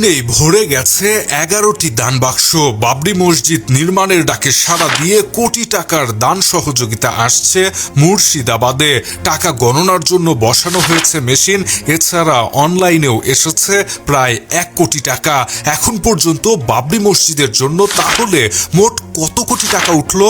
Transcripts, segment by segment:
দিনেই ভরে গেছে 11টি দান বাক্স। বাবরি মসজিদ নির্মাণের ডাকে সাড়া দিয়ে কোটি টাকার দান সহযোগিতা আসছে মুর্শিদাবাদে। টাকা গণনার জন্য বসানো হয়েছে মেশিন। এছাড়া অনলাইনেও এসেছে প্রায় 1 কোটি টাকা। এখন পর্যন্ত বাবরি মসজিদের জন্য তাহলে মোট কত কোটি টাকা উঠল?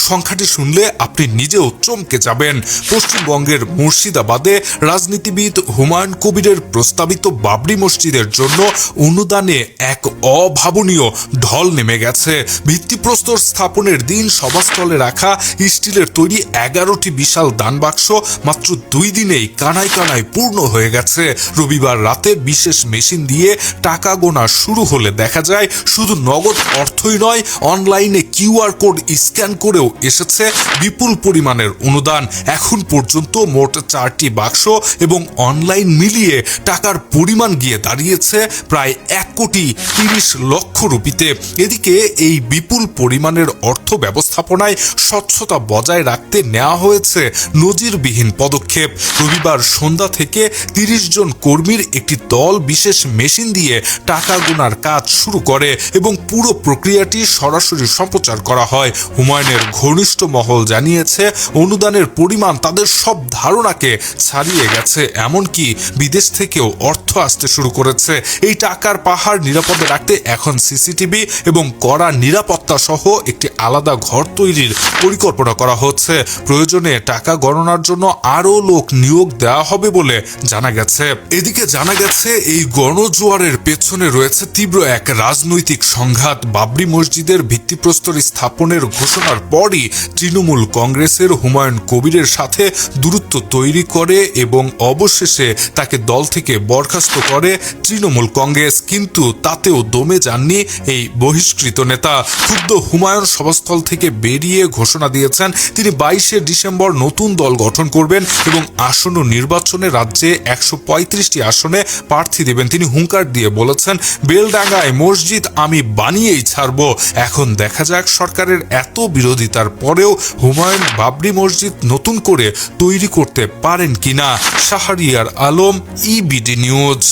সংখ্যাটি শুনলে আপনি নিজেও চমকে যাবেন। পশ্চিমবঙ্গের মুর্শিদাবাদে রাজনীতিবিদ হুমায়ুন কবিরের প্রস্তাবিত বাবরি মসজিদের জন্য অনুদানে এক অভাবনীয় ঢল নেমে গেছে। ভিত্তিপ্রস্তর স্থাপনের দিন সভাস্থলে রাখা স্টিলের তৈরি 11টি বিশাল দান বাক্স মাত্র 2 দিনেই কানায় কানায় পূর্ণ হয়ে গেছে। রবিবার রাতে বিশেষ মেশিন দিয়ে টাকা গোনা শুরু হলে দেখা যায় শুধু নগদ অর্থই নয়, অনলাইনে কিউআর কোড স্ক্যান করেও এসেছে বিপুল পরিমাণের অনুদান। এখন পর্যন্ত মোট 4টি বাক্স এবং অনলাইন মিলিয়ে টাকার পরিমাণ গিয়ে দাঁড়িয়েছে প্রায় 1,30,00,000 রুপিতে। এদিকে এই বিপুল পরিমাণের অর্থ ব্যবস্থাপনায় স্বচ্ছতা বজায় রাখতে নেওয়া হয়েছে নজিরবিহীন পদক্ষেপ। রবিবার সন্ধ্যা থেকে 30 জন কর্মীর একটি দল বিশেষ মেশিন দিয়ে টাকা গোনার কাজ শুরু করে এবং পুরো প্রক্রিয়াটি সরাসরি সম্প্রচার করা হয়। হুমায়ুনের ঘনিষ্ঠ মহল জানিয়েছে অনুদানের পরিমাণ তাদের সব ধারণাকে ছাড়িয়ে গেছে, এমনকি বিদেশ থেকেও অর্থ আসতে শুরু করেছে। এই টাকার পাহাড় নিরাপদে রাখতে এখন সিসিটিভি এবং কড়া নিরাপত্তা সহ একটি আলাদা ঘর তৈরির পরিকল্পনা করা হচ্ছে। প্রয়োজনে টাকা গণনার জন্য আরও লোক নিয়োগ দেওয়া হবে বলে জানা গেছে। এদিকে জানা গেছে এই গণজোয়ারের পেছনে রয়েছে তীব্র এক রাজনৈতিক সংঘাত। বাবরি মসজিদের ভিত্তিপ্রস্তর স্থাপনের ঘোষণার পরই তৃণমূল কংগ্রেসের হুমায়ুন কবিরের সাথে দূরত্ব তৈরি করে এবং অবশেষে তাকে দল থেকে বরখাস্ত করে তৃণমূল কংগ্রেস। কিন্তু তাতেও দমে যাননি এই বহিষ্কৃত নেতা। ক্ষুব্ধ হুমায়ুন সভাস্থল থেকে বেরিয়ে ঘোষণা দিয়েছেন তিনি 22শে ডিসেম্বর নতুন দল গঠন করবেন এবং আসন্ন নির্বাচনে রাজ্যে 135টি আসনে প্রার্থী দেবেন। তিনি হুঙ্কার দিয়ে বলেছেন, বেলডাঙ্গায় মসজিদ আমি বানিয়েই ছাড়ব। এখন দেখা যাক সরকারের এত বিরোধিতার পরেও হুমায়ুন বাবরি মসজিদ নতুন করে তৈরি করতে পারেন কিনা। Shahriar Alam, EBD news.